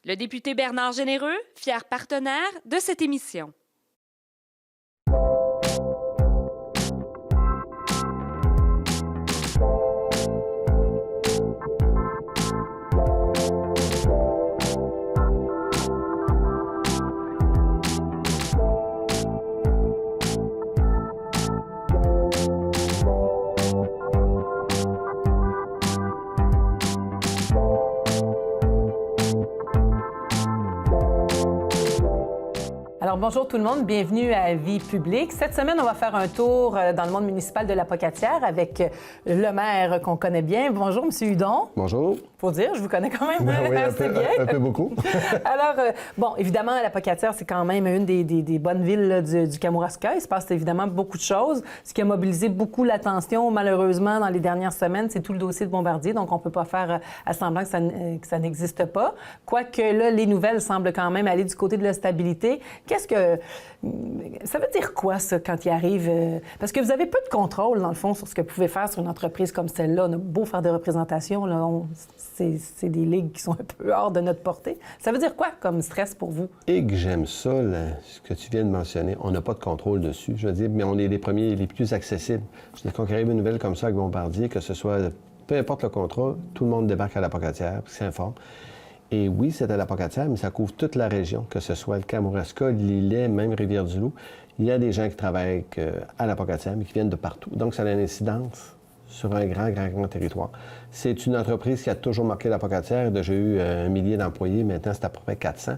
Le député Bernard Généreux, fier partenaire de cette émission. Alors, bonjour tout le monde, bienvenue à Vie publique. Cette semaine, on va faire un tour dans le monde municipal de la Pocatière avec le maire qu'on connaît bien. Bonjour, M. Hudon. Bonjour. Faut dire, je vous connais quand même Oui, assez bien. Un peu beaucoup. Alors, bon, évidemment, la Pocatière, c'est quand même une des bonnes villes là, du Kamouraska. Il se passe évidemment beaucoup de choses. Ce qui a mobilisé beaucoup l'attention, malheureusement, dans les dernières semaines, c'est tout le dossier de Bombardier. Donc, on ne peut pas faire à semblant que ça n'existe pas. Quoique là, les nouvelles semblent quand même aller du côté de la stabilité. Qu'est-ce que... Ça veut dire quoi, ça, quand il arrive? Parce que vous avez peu de contrôle, dans le fond, sur ce que vous pouvez faire sur une entreprise comme celle-là. On a beau faire des représentations, là, c'est des ligues qui sont un peu hors de notre portée. Ça veut dire quoi comme stress pour vous? Et que j'aime ça, là, ce que tu viens de mentionner. On n'a pas de contrôle dessus. Je veux dire, mais on est les premiers, les plus accessibles. Je veux dire, quand il arrive une nouvelle comme ça avec Bombardier, que ce soit, peu importe le contrat, tout le monde débarque à la Pocatière, puis s'informe. Et oui, c'est à la Pocatière, mais ça couvre toute la région, que ce soit le Kamouraska, l'Îlet, même Rivière-du-Loup. Il y a des gens qui travaillent à la Pocatière, mais qui viennent de partout. Donc, ça a une incidence sur un grand territoire. C'est une entreprise qui a toujours marqué la Pocatière. Il y a déjà eu 1 millier d'employés. Maintenant, c'est à peu près 400.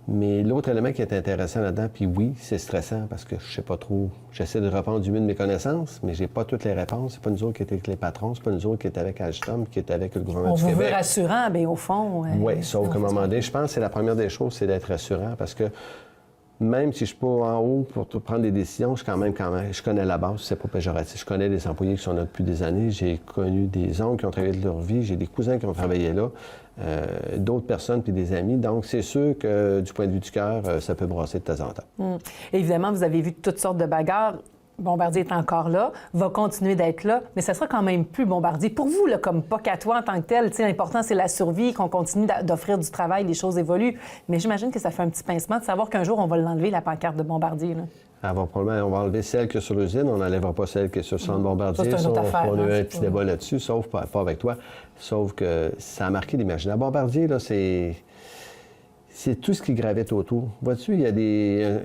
Mais l'autre élément qui est intéressant là-dedans, puis oui, c'est stressant parce que je sais pas trop. J'essaie de répondre du mieux de mes connaissances, mais j'ai pas toutes les réponses. C'est pas nous autres qui étaient avec les patrons, c'est pas nous autres qui étaient avec Alstom, qui étaient avec le gouvernement du Québec. On vous veut rassurant, bien au fond. Oui, sauf qu'à un moment donné, je pense que c'est la première des choses, c'est d'être rassurant parce que même si je ne suis pas en haut pour prendre des décisions, je connais la base, c'est pas péjoratif. Je connais des employés qui sont là depuis des années. J'ai connu des oncles qui ont travaillé de leur vie. J'ai des cousins qui ont travaillé là, d'autres personnes puis des amis. Donc, c'est sûr que du point de vue du cœur, ça peut brasser de temps en temps. Évidemment, vous avez vu toutes sortes de bagarres. Bombardier est encore là, va continuer d'être là, mais ça sera quand même plus Bombardier. Pour vous, là, comme Pocatois en tant que tel, l'important, c'est la survie, qu'on continue d'offrir du travail, les choses évoluent. Mais j'imagine que ça fait un petit pincement de savoir qu'un jour, on va l'enlever, la pancarte de Bombardier. Là. Probablement, on va enlever celle qui est sur l'usine, on n'enlèvera pas celle qui est sur le centre Bombardier. Ça, c'est une autre affaire, on a eu un petit débat là-dessus, sauf pas avec toi. Sauf que ça a marqué l'imaginaire. La Bombardier, là, c'est tout ce qui gravite autour. Vois-tu, il y a des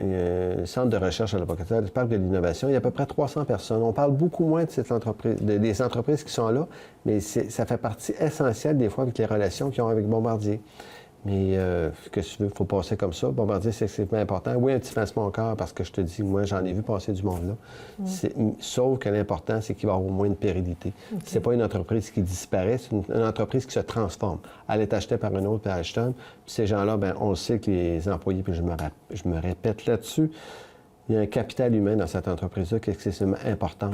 centres de recherche à la Pocatière, le parc de l'innovation, il y a à peu près 300 personnes. On parle beaucoup moins de cette entreprise, des entreprises qui sont là, mais ça fait partie essentielle des fois avec les relations qu'ils ont avec Bombardier. Mais qu'est-ce que tu veux, il faut passer comme ça. Bombardier, c'est extrêmement important. Oui, un petit pincement au cœur, parce que je te dis, moi, j'en ai vu passer du monde là. Sauf que l'important, c'est qu'il va y avoir au moins une pérennité. Okay. C'est pas une entreprise qui disparaît, c'est une entreprise qui se transforme. Elle est achetée par une autre, par Alstom. Puis ces gens-là, bien, on le sait que les employés, puis je me répète là-dessus, il y a un capital humain dans cette entreprise-là qui est excessivement important.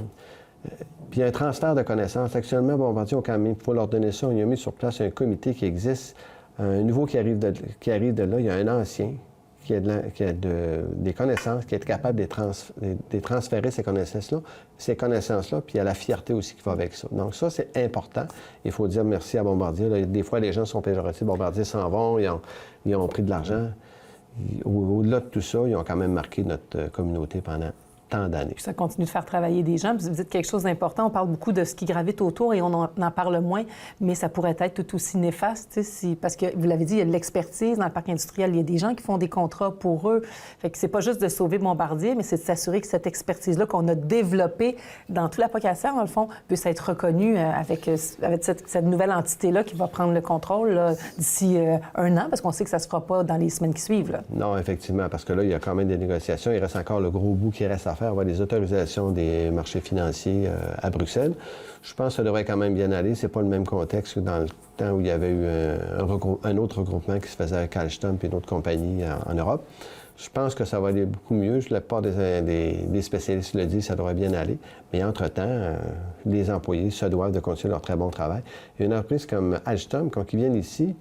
Puis il y a un transfert de connaissances. Actuellement, Bombardier, quand même, il faut leur donner ça. On a mis sur place un comité qui existe. Un nouveau qui arrive de là, il y a un ancien qui a des connaissances, qui est capable de transférer ces connaissances-là, puis il y a la fierté aussi qui va avec ça. Donc ça, c'est important. Il faut dire merci à Bombardier. Là, des fois, les gens sont péjoratifs. Bombardier s'en vont, ils ont pris de l'argent. Au-delà de tout ça, ils ont quand même marqué notre communauté pendant tant d'années. Puis ça continue de faire travailler des gens. Puis vous dites quelque chose d'important. On parle beaucoup de ce qui gravite autour et on en parle moins, mais ça pourrait être tout aussi néfaste, parce que, vous l'avez dit, il y a de l'expertise dans le parc industriel. Il y a des gens qui font des contrats pour eux. Fait que c'est pas juste de sauver Bombardier, mais c'est de s'assurer que cette expertise-là qu'on a développée dans toute la Pocatière, dans le fond, puisse être reconnue avec cette nouvelle entité-là qui va prendre le contrôle d'ici 1 an, parce qu'on sait que ça se fera pas dans les semaines qui suivent. Là. Non, effectivement, parce que là, il y a quand même des négociations. Il reste encore le gros bout qui reste à faire. On va des autorisations des marchés financiers à Bruxelles. Je pense que ça devrait quand même bien aller. C'est pas le même contexte que dans le temps où il y avait eu un autre regroupement qui se faisait avec Alstom et d'autres compagnies en Europe. Je pense que ça va aller beaucoup mieux. La plupart des spécialistes le disent, ça devrait bien aller. Mais entre-temps, les employés se doivent de continuer leur très bon travail. Il y a une entreprise comme Alstom, quand ils viennent ici,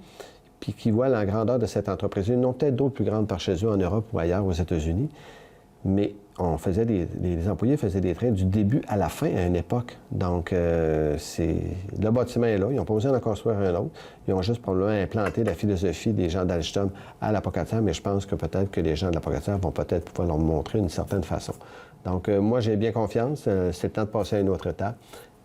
puis qui voient la grandeur de cette entreprise, ils n'ont peut-être d'autres plus grandes par chez eux en Europe ou ailleurs aux États-Unis. Mais les employés faisaient des trains du début à la fin à une époque. Donc, le bâtiment est là. Ils n'ont pas besoin d'en construire un autre. Ils ont juste probablement implanté la philosophie des gens d'Alstom à l'Apocatière, mais je pense que peut-être que les gens de l'Apocatière vont peut-être pouvoir leur montrer d'une certaine façon. Donc, moi, j'ai bien confiance. C'est le temps de passer à une autre étape.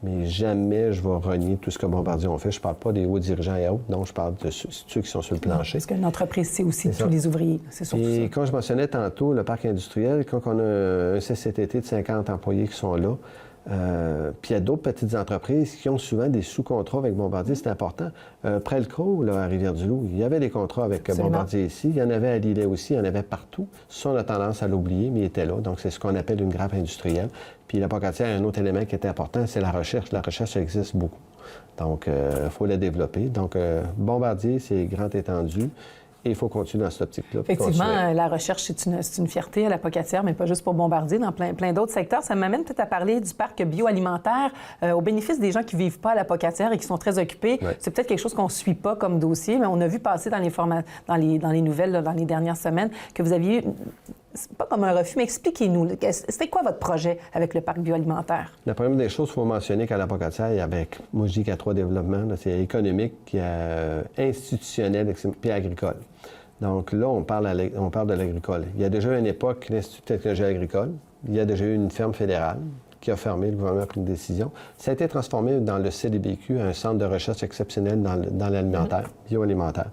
Mais jamais je vais renier tout ce que Bombardier ont fait. Je ne parle pas des hauts dirigeants et autres, non, je parle de ceux qui sont sur le plancher. Parce qu'une entreprise, c'est aussi tous les ouvriers. C'est surtout ça. Et quand je mentionnais tantôt le parc industriel, quand on a un CCTT de 50 employés qui sont là, puis il y a d'autres petites entreprises qui ont souvent des sous-contrats avec Bombardier, c'est important. Prelco, là, à Rivière-du-Loup, il y avait des contrats avec Bombardier ici. Il y en avait à Lillet aussi, il y en avait partout. Ça, on a tendance à l'oublier, mais il était là. Donc, c'est ce qu'on appelle une grappe industrielle. Puis l'Apocatière, un autre élément qui est important, c'est la recherche. La recherche, ça existe beaucoup. Donc, il faut la développer. Donc, Bombardier, c'est grand étendu. Et il faut continuer dans cette optique-là. Effectivement, la recherche, c'est une fierté à l'Apocatière, mais pas juste pour Bombardier, dans plein d'autres secteurs. Ça m'amène peut-être à parler du parc bioalimentaire au bénéfice des gens qui ne vivent pas à l'Apocatière et qui sont très occupés. Ouais. C'est peut-être quelque chose qu'on ne suit pas comme dossier, mais on a vu passer dans les nouvelles, là, dans les dernières semaines, que vous aviez... C'est pas comme un refus, mais expliquez-nous. C'était quoi votre projet avec le parc bioalimentaire? La première des choses, il faut mentionner qu'à l'Apocatière, il y avait, moi je dis qu'il y a 3 développements. C'est économique, il y a institutionnel et agricole. Donc là, on parle de l'agricole. Il y a déjà une époque, l'Institut de technologie agricole. Il y a déjà eu une ferme fédérale qui a fermé, le gouvernement a pris une décision. Ça a été transformé dans le CDBQ, un centre de recherche exceptionnel dans l'alimentaire, bioalimentaire.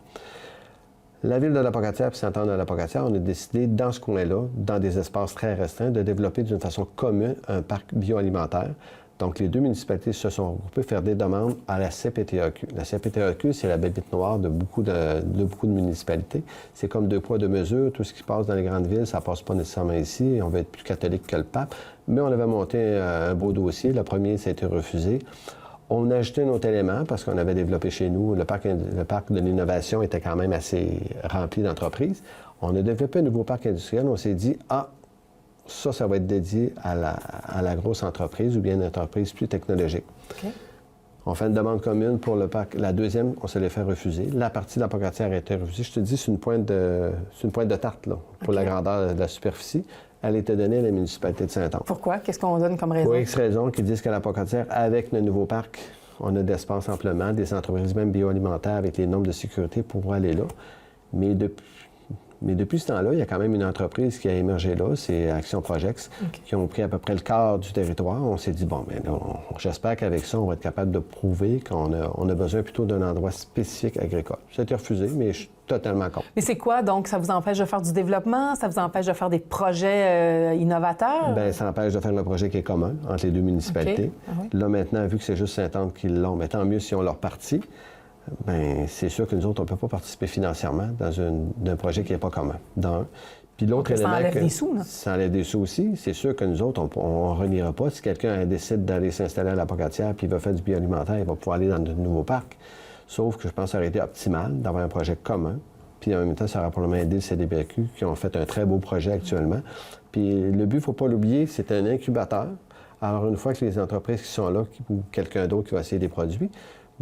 La ville de l'Apocatière puis Saint-Anne de l'Apocatière, on a décidé, dans ce coin-là, dans des espaces très restreints, de développer d'une façon commune un parc bioalimentaire. Donc, les 2 municipalités se sont regroupées pour faire des demandes à la CPTAQ. La CPTAQ, c'est la bébite noire de beaucoup de municipalités. C'est comme 2 poids, 2 mesures. Tout ce qui passe dans les grandes villes, ça ne passe pas nécessairement ici. On va être plus catholique que le pape. Mais on avait monté un beau dossier. Le premier, ça a été refusé. On a ajouté un autre élément parce qu'on avait développé chez nous, le parc de l'innovation était quand même assez rempli d'entreprises. On a développé un nouveau parc industriel. On s'est dit, ça va être dédié à la grosse entreprise ou bien une entreprise plus technologique. Okay. On fait une demande commune pour le parc. La deuxième, on se l'est fait refuser. La partie de l'Apocatière a été refusée. Je te dis, c'est une pointe de tarte là, pour la grandeur de la superficie. Elle était donnée à la municipalité de Saint-Anne. Pourquoi? Qu'est-ce qu'on donne comme raison? Pour X raisons qui disent qu'à l'Apocatière, avec le nouveau parc, on a d'espace amplement, des entreprises même bioalimentaires avec les normes de sécurité pour aller là. Mais depuis ce temps-là, il y a quand même une entreprise qui a émergé là, c'est Action Projects, qui ont pris à peu près le quart du territoire. On s'est dit, j'espère qu'avec ça, on va être capable de prouver qu'on a besoin plutôt d'un endroit spécifique agricole. Ça a été refusé, mais je suis totalement contre. Mais c'est quoi, donc? Ça vous empêche de faire du développement? Ça vous empêche de faire des projets innovateurs? Bien, ça empêche de faire le projet qui est commun entre les 2 municipalités. Là, maintenant, vu que c'est juste Saint-Anne qui l'ont, mais tant mieux si on leur partit. Bien, c'est sûr que nous autres, on ne peut pas participer financièrement dans un projet qui n'est pas commun, d'un. Puis l'autre élément... Ça enlève des sous, là. Ça enlève des sous aussi. C'est sûr que nous autres, on ne reniera pas. Si quelqu'un décide d'aller s'installer à l'Apocatière puis il va faire du bioalimentaire, il va pouvoir aller dans de nouveaux parcs. Sauf que je pense que ça aurait été optimal d'avoir un projet commun. Puis en même temps, ça aurait probablement aidé le CDBQ qui ont fait un très beau projet actuellement. Puis le but, il ne faut pas l'oublier, c'est un incubateur. Alors une fois que les entreprises qui sont là ou quelqu'un d'autre qui va essayer des produits,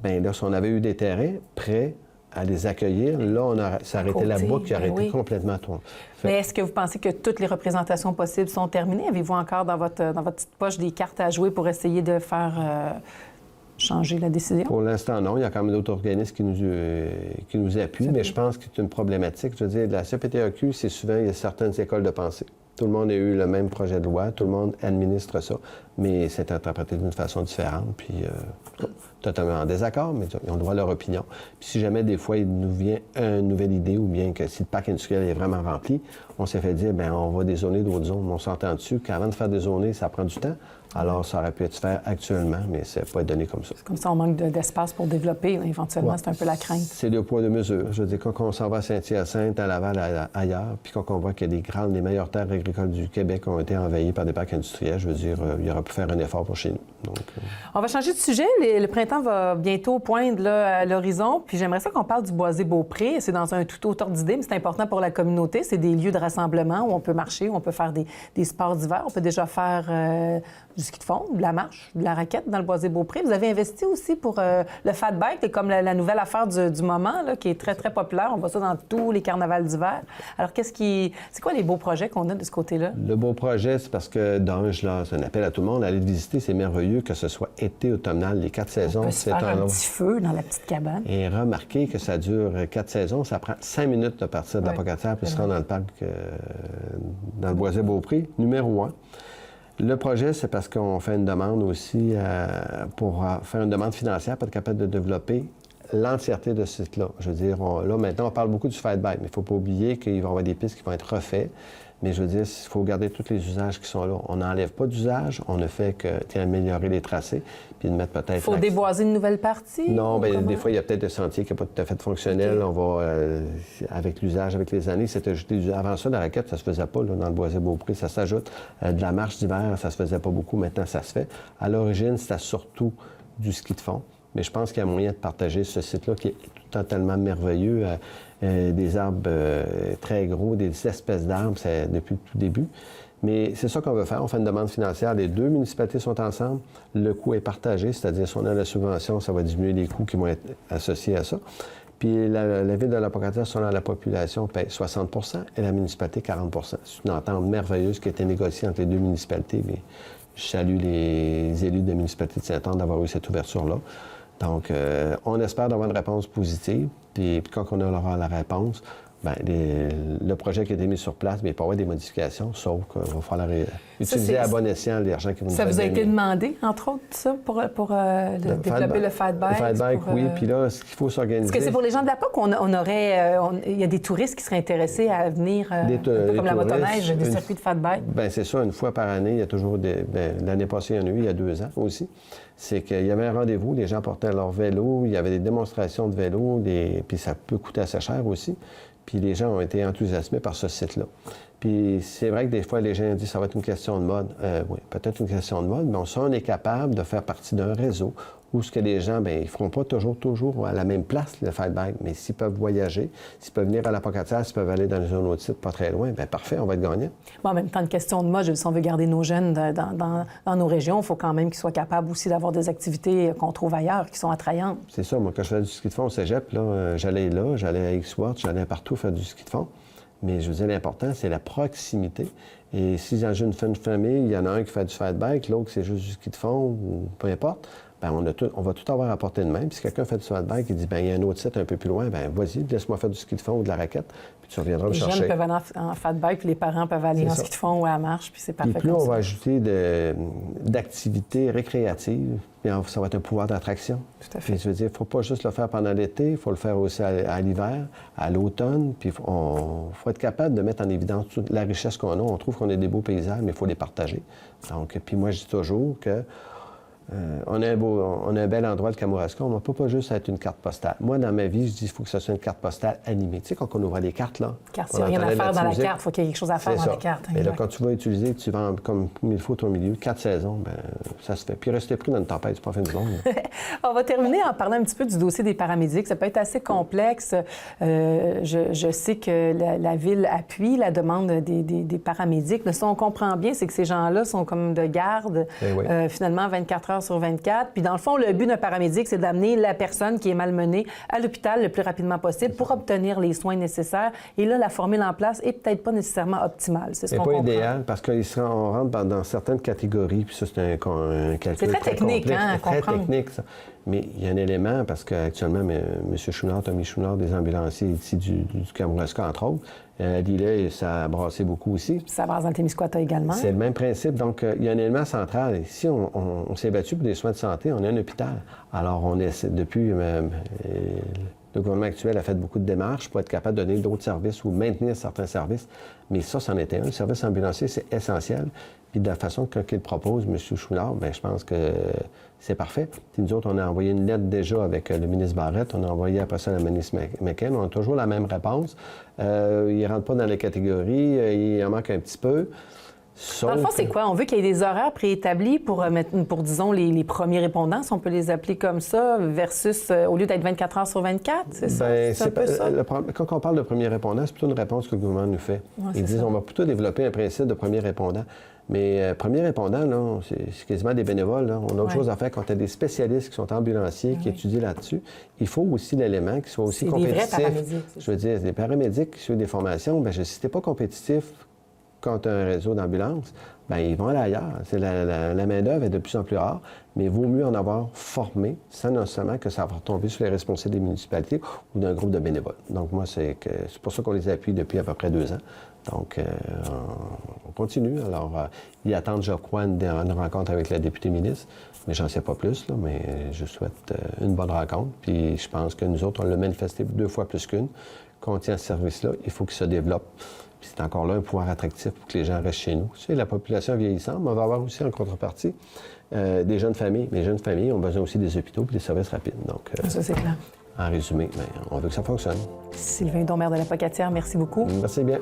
bien là, si on avait eu des terrains prêts à les accueillir, là, ça aurait été la boucle qui aurait été complètement tournée. Mais est-ce que vous pensez que toutes les représentations possibles sont terminées? Avez-vous encore dans votre petite poche des cartes à jouer pour essayer de faire changer la décision? Pour l'instant, non. Il y a quand même d'autres organismes qui nous appuient, mais je pense que c'est une problématique. Je veux dire, la CPTAQ, c'est souvent, il y a certaines écoles de pensée. Tout le monde a eu le même projet de loi, tout le monde administre ça, mais c'est interprété d'une façon différente, puis totalement en désaccord, mais ils ont le droit à leur opinion. Puis si jamais, des fois, il nous vient une nouvelle idée, ou bien que si le parc industriel est vraiment rempli, on s'est fait dire, bien, on va dézoner d'autres zones. On s'entend dessus qu'avant de faire dézoner, ça prend du temps. Alors, ça aurait pu être fait actuellement, mais ça n'a pas été donné comme ça. C'est comme ça, on manque d'espace pour développer, là, éventuellement, c'est un peu la crainte. C'est 2 poids, 2 mesures. Je veux dire, quand on s'en va à Saint-Hyacinthe, à Laval, ailleurs, puis quand on voit que les meilleures terres agricoles du Québec ont été envahies par des parcs industriels, je veux dire, il y aura aurait pu faire un effort pour chez nous. Donc, On va changer de sujet. Le printemps va bientôt poindre là, à l'horizon. Puis j'aimerais ça qu'on parle du Boisé-Beaupré. C'est dans un tout autre ordre d'idée, mais c'est important pour la communauté. C'est des lieux de rassemblement où on peut marcher, où on peut faire des sports d'hiver. On peut déjà faire du ski de fond, de la marche, de la raquette dans le Boisé-Beaupré. Vous avez investi aussi pour le fat bike, qui est comme la nouvelle affaire du moment, là, qui est très, très populaire. On voit ça dans tous les carnavals d'hiver. Alors, c'est quoi les beaux projets qu'on a de ce côté-là? Le beau projet, c'est parce que c'est un appel à tout le monde. Allez le visiter, c'est merveilleux, que ce soit été, automnal, les 4 saisons. On peut se faire un petit feu dans la petite cabane. Et remarquez que ça dure 4 saisons. Ça prend 5 minutes de partir de la Pocatière puis se rendre dans le parc, dans le Boisé-Beaupré, numéro 1. Le projet, c'est parce qu'on fait une demande aussi pour faire une demande financière pour être capable de développer l'entièreté de ce site-là. Je veux dire, là, maintenant, on parle beaucoup du fight bike, mais il ne faut pas oublier qu'il va y avoir des pistes qui vont être refaites. Mais je veux dire, il faut garder tous les usages qui sont là. On n'enlève pas d'usage, on ne fait que améliorer les tracés, puis de mettre peut-être... Il faut déboiser une nouvelle partie? Non, bien, des fois, il y a peut-être des sentiers qui n'ont pas tout à fait fonctionnel. Okay. On va, avec l'usage, avec les années, c'est ajouté du... Avant ça, la raquette, ça se faisait pas là, dans le Boisé-Beaupré, ça s'ajoute. De la marche d'hiver, ça se faisait pas beaucoup, maintenant, ça se fait. À l'origine, c'était surtout du ski de fond. Mais je pense qu'il y a moyen de partager ce site-là qui est totalement merveilleux. Des arbres très gros, des espèces d'arbres, c'est depuis le tout début. Mais c'est ça qu'on veut faire. On fait une demande financière. Les 2 municipalités sont ensemble. Le coût est partagé, c'est-à-dire si on a la subvention, ça va diminuer les coûts qui vont être associés à ça. Puis la ville de la Pocatière, selon la population, paie 60 et la municipalité 40 C'est une entente merveilleuse qui a été négociée entre les 2 municipalités. Mais je salue les élus de la municipalité de Saint-Anne d'avoir eu cette ouverture-là. Donc, on espère d'avoir une réponse positive. Puis quand on aura la réponse, bien, le projet qui a été mis sur place, bien, il peut y avoir des modifications, sauf qu'il va falloir utiliser à bon escient l'argent qui va nous Ça vous a été demandé, entre autres, ça, pour développer le fat bike? Le fat bike, oui. Puis là, ce qu'il faut s'organiser... Est-ce que c'est pour les gens de la POC qu'on aurait... Il y a des touristes qui seraient intéressés à venir, comme la motoneige, des circuits de fat bike? Bien, c'est ça. Une fois par année, il y a toujours l'année passée, il y en a eu, il y a 2 ans aussi. C'est qu'il y avait un rendez-vous, les gens portaient leur vélo, il y avait des démonstrations de vélo, puis ça peut coûter assez cher aussi. Puis les gens ont été enthousiasmés par ce site-là. Puis c'est vrai que des fois, les gens disent que ça va être une question de mode. Oui, peut-être une question de mode, mais si on est capable de faire partie d'un réseau où ce que les gens, bien, ils ne feront pas toujours à la même place, le fight bike, mais s'ils peuvent voyager, s'ils peuvent venir à la Pocatière, s'ils peuvent aller dans un autre site pas très loin, bien parfait, on va être gagnant. Bon, en même temps, une question de mode, si on veut garder nos jeunes dans nos régions, il faut quand même qu'ils soient capables aussi d'avoir des activités qu'on trouve ailleurs, qui sont attrayantes. C'est ça. Moi, quand je faisais du ski de fond au cégep, j'allais à X-Worth, j'allais partout faire du ski de fond. Mais je veux dire, l'important, c'est la proximité. Et si dans une famille, il y en a un qui fait du fight bike, l'autre, c'est juste du ski de fond, ou peu importe, bien, on va tout avoir à portée de main. Puis si quelqu'un fait du fight bike et dit, bien, il y a un autre site un peu plus loin, bien, vas-y, laisse-moi faire du ski de fond ou de la raquette, puis tu reviendras me chercher. Les jeunes peuvent aller en fat bike, puis les parents peuvent aller en ski de fond ou à la marche, puis c'est parfait. Puis plus on va ajouter d'activités récréatives, bien, ça va être un pouvoir d'attraction. Tout à fait. Puis, je veux dire, il ne faut pas juste le faire pendant l'été, il faut le faire aussi à l'hiver, à l'automne, puis il faut être capable de mettre en évidence toute la richesse qu'on a. On trouve qu'on a des beaux paysages, mais il faut les partager. Donc, puis moi, je dis toujours que on a un bel endroit, le Kamouraska. On ne peut pas juste être une carte postale. Moi, dans ma vie, je dis qu'il faut que ce soit une carte postale animée. Tu sais, quand on ouvre les cartes, là... S'il n'y a rien à faire dans la carte, il faut qu'il y ait quelque chose à faire dans la carte. Et là, quand tu vas utiliser, tu vas comme il faut au milieu, 4 saisons, bien, ça se fait. Puis rester pris dans une tempête, c'est pas fin du monde. On va terminer en parlant un petit peu du dossier des paramédics. Ça peut être assez complexe. Je sais que la Ville appuie la demande des paramédics. Mais ce qu'on comprend bien, c'est que ces gens-là sont comme de garde, finalement, 24 heures sur 24. Puis dans le fond, le but d'un paramédic, c'est d'amener la personne qui est malmenée à l'hôpital le plus rapidement possible pour obtenir les soins nécessaires. Et là, la formule en place est peut-être pas nécessairement optimale. C'est ce qu'on comprend. C'est pas idéal parce qu'on rentre dans certaines catégories. Puis ça, c'est un calcul c'est très technique, complexe. Hein, c'est très technique, ça. Mais il y a un élément, parce qu'actuellement, M. Chouinard, Tommy Chouinard, des ambulanciers ici du Kamouraska, entre autres, dit là, ça a brassé beaucoup aussi. Ça brasse dans le Témiscouata également. C'est le même principe. Donc, il y a un élément central. Ici, on s'est battu pour des soins de santé. On est un hôpital. Alors, on essaie, depuis... le gouvernement actuel a fait beaucoup de démarches pour être capable de donner d'autres services ou maintenir certains services. Mais ça, c'en était un. Le service ambulancier, c'est essentiel. Puis de la façon qu'il propose, M. Chouinard, bien, je pense que c'est parfait. Puis nous autres, on a envoyé une lettre déjà avec le ministre Barrette. On a envoyé après ça à la ministre McCain. On a toujours la même réponse. Il ne rentre pas dans les catégories. Il en manque un petit peu. Dans le fond, c'est quoi? On veut qu'il y ait des horaires préétablis pour disons, les premiers répondants, si on peut les appeler comme ça, versus, au lieu d'être 24 heures sur 24, c'est ça? C'est un peu ça? Quand on parle de premier répondant, c'est plutôt une réponse que le gouvernement nous fait. Ouais, Ils disent ça. on va plutôt développer un principe de premier répondant. Mais premier répondant, là, c'est quasiment des bénévoles. Là. On a autre chose à faire quand tu as des spécialistes qui sont ambulanciers, qui étudient là-dessus. Il faut aussi l'élément qui soit aussi compétitif. Des vrais paramédics. Je veux dire, des paramédics qui suivent des formations, bien, si tu n'es pas compétitif quand tu as un réseau d'ambulance, bien, ils vont aller ailleurs. La main-d'œuvre est de plus en plus rare, mais il vaut mieux en avoir formé, sans nécessairement que ça va tomber sur les responsables des municipalités ou d'un groupe de bénévoles. Donc, moi, c'est pour ça qu'on les appuie depuis à peu près 2 ans. Donc, on continue. Alors, ils attendent, je crois, une rencontre avec la députée ministre, mais j'en sais pas plus, là, mais je souhaite une bonne rencontre. Puis, je pense que nous autres, on l'a manifesté 2 fois plus qu'une. Quand on tient ce service-là, il faut qu'il se développe. Puis c'est encore là un pouvoir attractif pour que les gens restent chez nous. Tu sais, la population vieillissante, mais on va avoir aussi en contrepartie des jeunes familles. Les jeunes familles ont besoin aussi des hôpitaux et des services rapides. Donc, ça, c'est clair. En résumé, bien, on veut que ça fonctionne. Sylvain Hudon, maire de la Pocatière, merci beaucoup. Merci bien.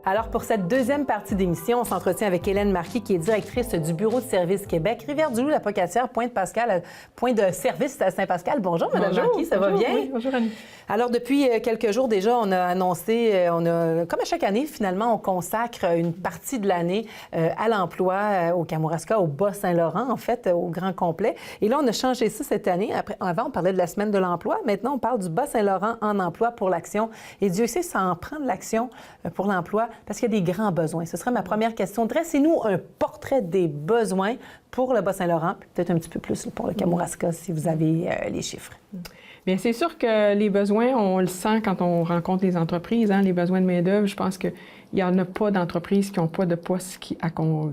Alors, pour cette deuxième partie d'émission, on s'entretient avec Hélène Marquis, qui est directrice du Bureau de service Québec, Rivière-du-Loup, la Pocatière, Pointe-Pascal, point de service à Saint-Pascal. Bonjour, Mme Marquis, ça va bien? Oui, bonjour, Annie. Alors, depuis quelques jours déjà, on a annoncé, comme à chaque année, finalement, on consacre une partie de l'année à l'emploi au Kamouraska, au Bas-Saint-Laurent, en fait, au grand complet. Et là, on a changé ça cette année. Avant, on parlait de la semaine de l'emploi. Maintenant, on parle du Bas-Saint-Laurent en emploi pour l'action. Et Dieu sait, ça en prend de l'action pour l'emploi parce qu'il y a des grands besoins. Ce serait ma première question. Dressez-nous un portrait des besoins pour le Bas-Saint-Laurent, puis peut-être un petit peu plus pour le Kamouraska, si vous avez les chiffres. Bien, c'est sûr que les besoins, on le sent quand on rencontre les entreprises, hein, les besoins de main-d'œuvre. Je pense qu'il n'y en a pas d'entreprises qui n'ont pas de postes qui ont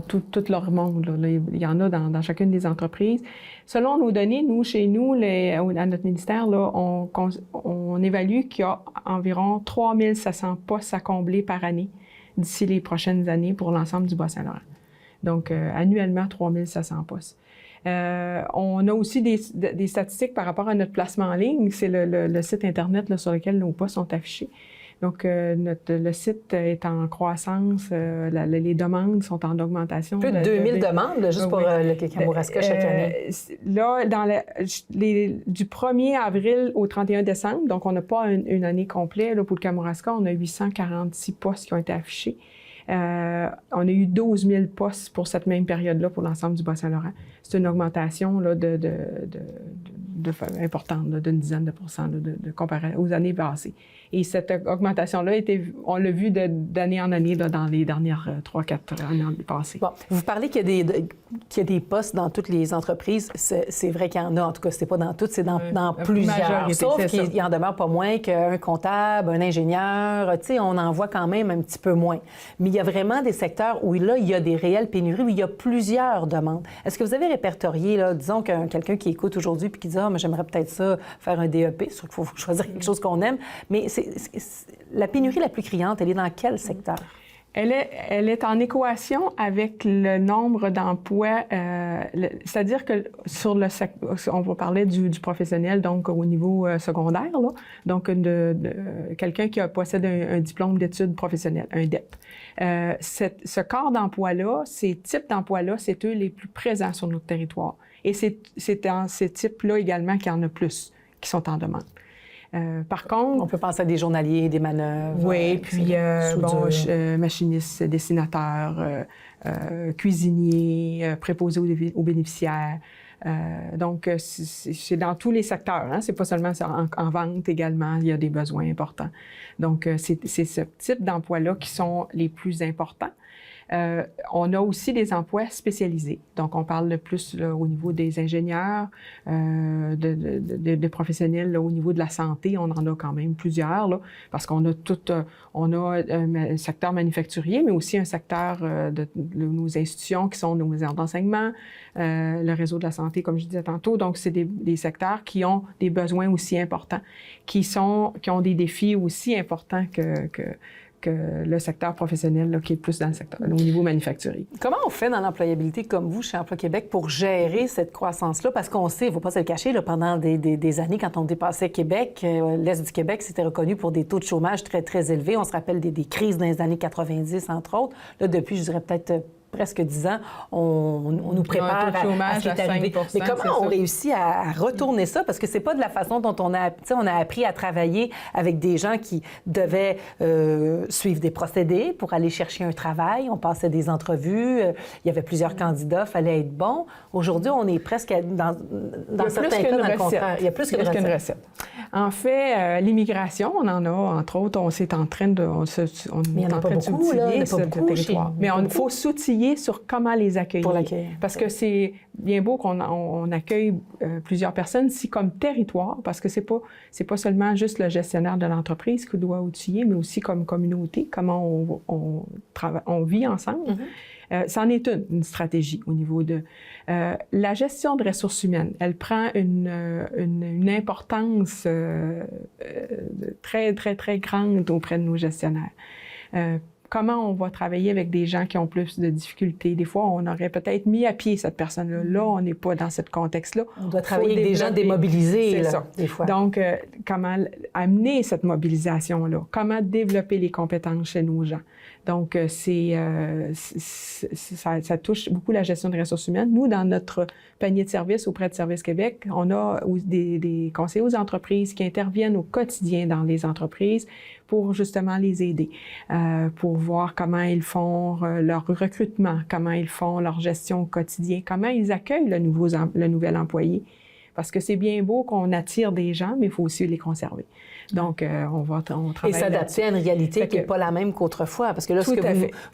tout leur monde. Là. Il y en a dans chacune des entreprises. Selon nos données, chez nous, à notre ministère, là, on évalue qu'il y a environ 3 700 postes à combler par année d'ici les prochaines années pour l'ensemble du Bas-Saint-Laurent. Donc, annuellement, 3 700 postes. On a aussi des statistiques par rapport à notre placement en ligne. C'est le site Internet là, sur lequel nos postes sont affichés. Donc, le site est en croissance. Les demandes sont en augmentation. Plus de 2000 demandes, là, juste pour le Kamouraska chaque année. Là, du 1er avril au 31 décembre, donc on n'a pas une année complète. Là, pour le Kamouraska, on a 846 postes qui ont été affichés. On a eu 12 000 postes pour cette même période-là pour l'ensemble du Bas-Saint-Laurent. C'est une augmentation là, importante, là, d'une dizaine de pourcents comparé aux années passées. Et cette augmentation-là, on l'a vu d'année en année là, dans les dernières 3-4 années passées. Bon, vous parlez qu'il y a des postes dans toutes les entreprises. C'est vrai qu'il y en a, en tout cas, c'est pas dans toutes, c'est dans plusieurs. Sauf qu'il y en demeure pas moins qu'un comptable, un ingénieur. Tu sais, on en voit quand même un petit peu moins. Mais il y a vraiment des secteurs où là, il y a des réelles pénuries, où il y a plusieurs demandes. Est-ce que vous avez répertorié, là, disons quelqu'un qui écoute aujourd'hui puis qui dit « Ah, mais j'aimerais peut-être ça, faire un DEP », c'est sûr qu'il faut choisir quelque chose qu'on aime, mais la pénurie la plus criante, elle est dans quel secteur? Elle est en équation avec le nombre d'emplois, c'est-à-dire que on va parler du professionnel, donc au niveau secondaire, là, donc quelqu'un qui possède un diplôme d'études professionnelles, un DEP. Ce corps d'emploi-là, ces types d'emplois-là, c'est eux les plus présents sur notre territoire. Et c'est dans ces types-là également qu'il y en a plus qui sont en demande. Par contre... On peut penser à des journaliers, des manœuvres. Oui, puis machinistes, dessinateurs, cuisiniers, préposés aux bénéficiaires. Donc, c'est dans tous les secteurs. Hein? C'est pas seulement en vente également, il y a des besoins importants. Donc, c'est ce type d'emplois-là qui sont les plus importants. On a aussi des emplois spécialisés. Donc, on parle plus là, au niveau des ingénieurs, des professionnels là, au niveau de la santé. On en a quand même plusieurs, là, parce qu'on a un secteur manufacturier, mais aussi un secteur de nos institutions qui sont nos aires d'enseignement, le réseau de la santé, comme je disais tantôt. Donc, c'est des secteurs qui ont des besoins aussi importants, qui ont des défis aussi importants le secteur professionnel là, qui est plus dans le secteur, au niveau manufacturier. Comment on fait dans l'employabilité comme vous chez Emploi Québec pour gérer cette croissance-là? Parce qu'on sait, il ne faut pas se le cacher, là, pendant des années, quand on dépassait Québec, l'Est du Québec, c'était reconnu pour des taux de chômage très, très élevés. On se rappelle des crises dans les années 90, entre autres. Là, depuis, je dirais peut-être presque 10 ans, on nous prépare à ce qui est arrivé. Mais comment on réussit à retourner ça? Parce que c'est pas de la façon dont on a appris à travailler avec des gens qui devaient suivre des procédés pour aller chercher un travail. On passait des entrevues. Il y avait plusieurs candidats, fallait être bon. Aujourd'hui, on est presque dans certains cas dans le contraire. Il y a plus qu'une recette. En fait, l'immigration, on en a, entre autres, on est en train de s'outiller sur le territoire. Mais il faut s'outiller sur comment les accueillir. Pour l'accueillir. Parce que c'est bien beau qu'on accueille plusieurs personnes, si comme territoire, parce que c'est pas seulement juste le gestionnaire de l'entreprise qui doit outiller, mais aussi comme communauté, comment on vit ensemble. C'en est une stratégie au niveau de... la gestion de ressources humaines, elle prend une importance très, très, très grande auprès de nos gestionnaires. Comment on va travailler avec des gens qui ont plus de difficultés. Des fois, on aurait peut-être mis à pied cette personne-là. Là, on n'est pas dans ce contexte-là. On doit travailler avec des gens démobilisés, là, des fois. Donc, comment amener cette mobilisation-là? Comment développer les compétences chez nos gens? Donc, ça touche beaucoup la gestion de ressources humaines. Nous, dans notre panier de services auprès de Service Québec, on a des conseillers aux entreprises qui interviennent au quotidien dans les entreprises pour justement les aider, pour voir comment ils font leur recrutement, comment ils font leur gestion au quotidien, comment ils accueillent le nouvel employé. Parce que c'est bien beau qu'on attire des gens, mais il faut aussi les conserver. Donc, on travaille. Et s'adapter à une réalité qui n'est pas la même qu'autrefois. Parce que là,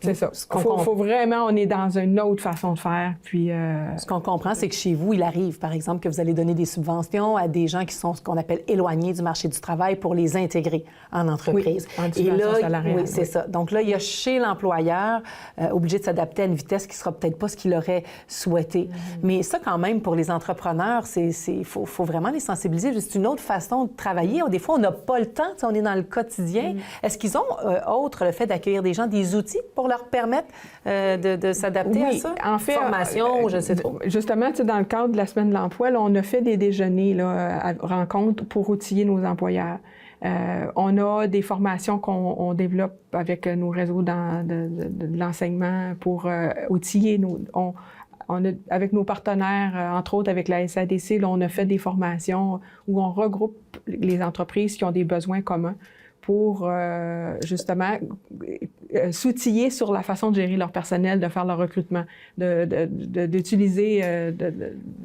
c'est ça. Faut vraiment, on est dans une autre façon de faire. Puis, ce qu'on comprend, c'est que chez vous, il arrive, par exemple, que vous allez donner des subventions à des gens qui sont ce qu'on appelle éloignés du marché du travail pour les intégrer en entreprise. Oui, en subvention salariale. Oui, c'est ça. Donc là, il y a chez l'employeur obligé de s'adapter à une vitesse qui ne sera peut-être pas ce qu'il aurait souhaité. Mais ça, quand même, pour les entrepreneurs, il faut vraiment les sensibiliser. C'est une autre façon de travailler. Des fois, on n'a pas le temps, on est dans le quotidien. Est-ce qu'ils ont, outre le fait d'accueillir des gens, des outils pour leur permettre de s'adapter à ça? En fait, formation, je sais pas. Justement, dans le cadre de la Semaine de l'emploi, là, on a fait des déjeuners à rencontres pour outiller nos employeurs. On a des formations qu'on développe avec nos réseaux de l'enseignement pour outiller avec nos partenaires, entre autres avec la SADC, là, on a fait des formations où on regroupe les entreprises qui ont des besoins communs pour justement s'outiller sur la façon de gérer leur personnel, de faire leur recrutement, d'utiliser...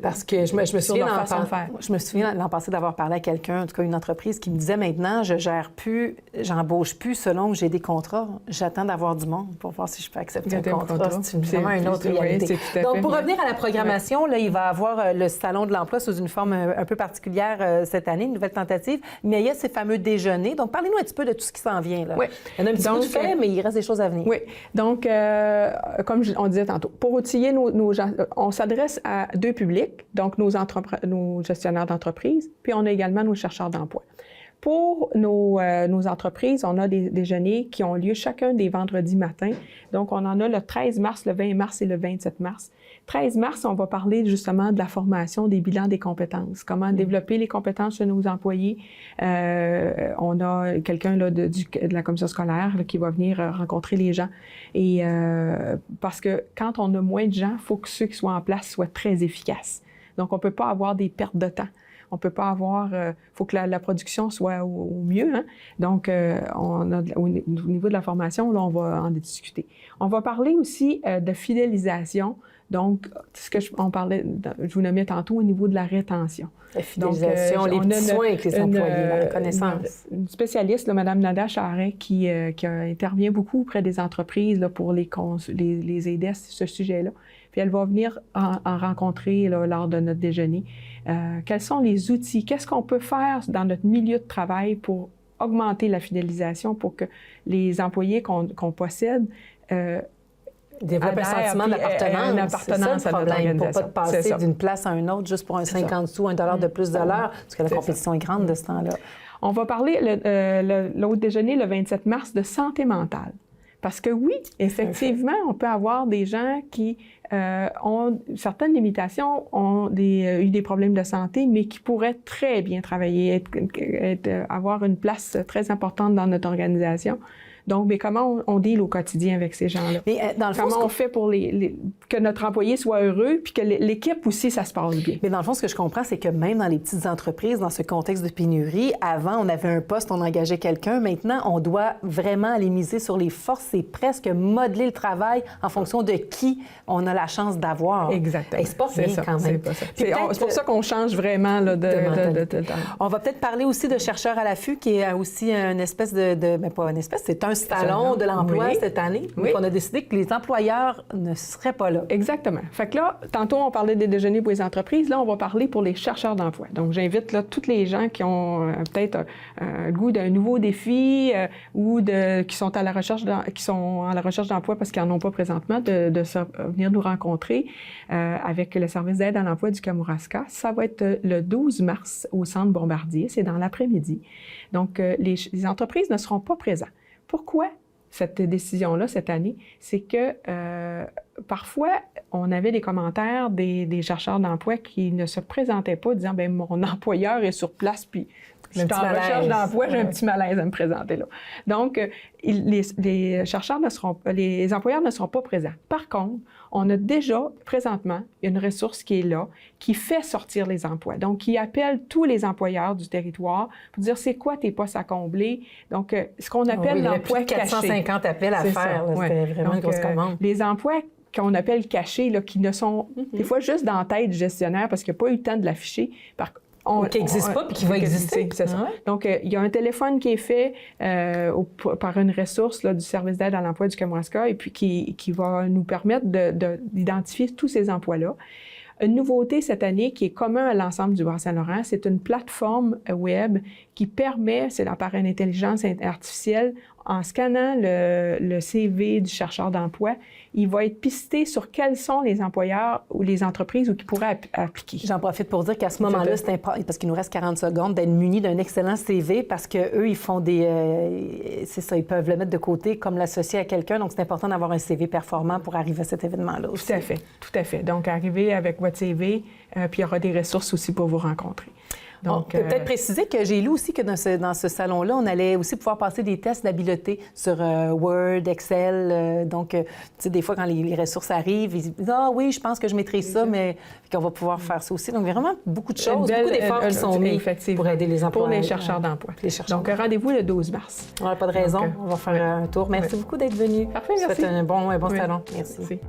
Parce que je me souviens l'an passé d'avoir parlé à quelqu'un, en tout cas une entreprise, qui me disait maintenant, j'embauche plus selon que j'ai des contrats. J'attends d'avoir du monde pour voir si je peux accepter un contrat. C'est vraiment une autre réalité. Donc, pour revenir à la programmation, là, il va y avoir le Salon de l'emploi sous une forme un peu particulière cette année, une nouvelle tentative, mais il y a ces fameux déjeuners. Donc, parlez-nous un petit peu de tout ce qui s'en vient. Là. Oui. Il y en a un petit peu de fait, mais il reste des choses à venir. Oui. Donc, comme on disait tantôt, pour outiller nos gens, on s'adresse à deux publics, donc nos gestionnaires d'entreprise, puis on a également nos chercheurs d'emploi. Pour nos entreprises, on a des déjeuners qui ont lieu chacun des vendredis matins. Donc, on en a le 13 mars, le 20 mars et le 27 mars. 13 mars, on va parler justement de la formation des bilans des compétences, comment développer les compétences chez nos employés. On a quelqu'un là, de la commission scolaire là, qui va venir rencontrer les gens. Et parce que quand on a moins de gens, il faut que ceux qui soient en place soient très efficaces. Donc, on ne peut pas avoir des pertes de temps. On peut pas avoir... faut que la production soit au mieux. Hein? Donc, au niveau de la formation, là, on va en discuter. On va parler aussi de fidélisation. Donc, on parlait, je vous nommais tantôt, au niveau de la rétention. La fidélisation, les petits soins avec les employés, la reconnaissance. Une spécialiste, là, Mme Nada Charret, qui intervient beaucoup auprès des entreprises là, pour les aider à ce sujet-là. Puis elle va venir en rencontrer là, lors de notre déjeuner. Quels sont les outils? Qu'est-ce qu'on peut faire dans notre milieu de travail pour augmenter la fidélisation, pour que les employés qu'on possède Développer un adhèrent, sentiment puis d'appartenance. une appartenance c'est ça, à le notre problème, pour organisation. pas te C'est passer ça. d'une place à une autre juste pour un 50 sous, $1 de plus de l'heure, parce que la C'est compétition est grande de ce temps-là. On va parler l'autre déjeuner le 27 mars de santé mentale. Parce que oui, effectivement, on peut avoir des gens qui ont certaines limitations, ont eu des problèmes de santé, mais qui pourraient très bien travailler, avoir une place très importante dans notre organisation. Donc, mais comment on deal au quotidien avec ces gens-là? Mais dans le fond, Comment on fait pour que notre employé soit heureux, puis que l'équipe aussi, ça se passe bien? Mais dans le fond, ce que je comprends, c'est que même dans les petites entreprises, dans ce contexte de pénurie, avant, on avait un poste, on engageait quelqu'un. Maintenant, on doit vraiment aller miser sur les forces et presque modeler le travail en fonction de qui on a la chance d'avoir. Exactement. Et c'est pas rien quand même. C'est pour ça qu'on change vraiment là, On va peut-être parler aussi de chercheurs à l'affût, qui est aussi une espèce mais pas une espèce, c'est un salon de l'emploi cette année. Oui. On a décidé que les employeurs ne seraient pas là. Exactement. Fait que là, tantôt, on parlait des déjeuners pour les entreprises. Là, on va parler pour les chercheurs d'emploi. Donc, j'invite là tous les gens qui ont peut-être un goût d'un nouveau défi ou qui sont à la recherche d'emploi parce qu'ils n'en ont pas présentement, de venir nous rencontrer avec le service d'aide à l'emploi du Kamouraska. Ça va être le 12 mars au Centre Bombardier. C'est dans l'après-midi. Donc, les entreprises ne seront pas présentes. Pourquoi cette décision-là cette année? C'est que parfois, on avait des commentaires des chercheurs d'emploi qui ne se présentaient pas, disant bien mon employeur est sur place, puis je suis en recherche d'emploi, j'ai un petit malaise à me présenter là. Donc, les employeurs ne seront pas présents. Par contre, on a déjà, présentement, une ressource qui est là, qui fait sortir les emplois. Donc, qui appelle tous les employeurs du territoire pour dire c'est quoi tes postes à combler. Donc, ce qu'on appelle l'emploi caché. 450 appels à faire. C'était vraiment une grosse commande. Les emplois qu'on appelle cachés, là, qui ne sont des fois juste dans la tête du gestionnaire parce qu'il n'a pas eu le temps de l'afficher. Qui n'existe pas puis qui va exister. C'est ça. Donc, il y a un téléphone qui est fait par une ressource là, du service d'aide à l'emploi du Kamouraska et puis qui va nous permettre d'identifier tous ces emplois-là. Une nouveauté cette année qui est commun à l'ensemble du Bas-Saint-Laurent, c'est une plateforme web qui permet, c'est par une intelligence artificielle, en scannant le CV du chercheur d'emploi, il va être pisté sur quels sont les employeurs ou les entreprises qui pourraient appliquer. J'en profite pour dire qu'à ce moment-là, c'est important, parce qu'il nous reste 40 secondes, d'être muni d'un excellent CV parce qu'eux, ils font c'est ça, ils peuvent le mettre de côté comme l'associer à quelqu'un. Donc, c'est important d'avoir un CV performant pour arriver à cet événement-là aussi. Tout à fait. Donc, arriver avec votre CV, puis il y aura des ressources aussi pour vous rencontrer. Donc, on peut peut-être préciser que j'ai lu aussi que dans ce salon-là, on allait aussi pouvoir passer des tests d'habileté sur Word, Excel. Donc, tu sais, des fois, quand les ressources arrivent, ils disent « Ah oui, je pense que je maîtrise ça, mais qu'on va pouvoir faire ça aussi. » Donc, vraiment, beaucoup de choses, beaucoup d'efforts qui sont mis pour aider les emplois. Pour les chercheurs d'emploi. Donc, rendez-vous le 12 mars. On n'a pas de raison. On va faire un tour. Merci beaucoup d'être venu. Parfait, merci. C'était un bon salon. Merci.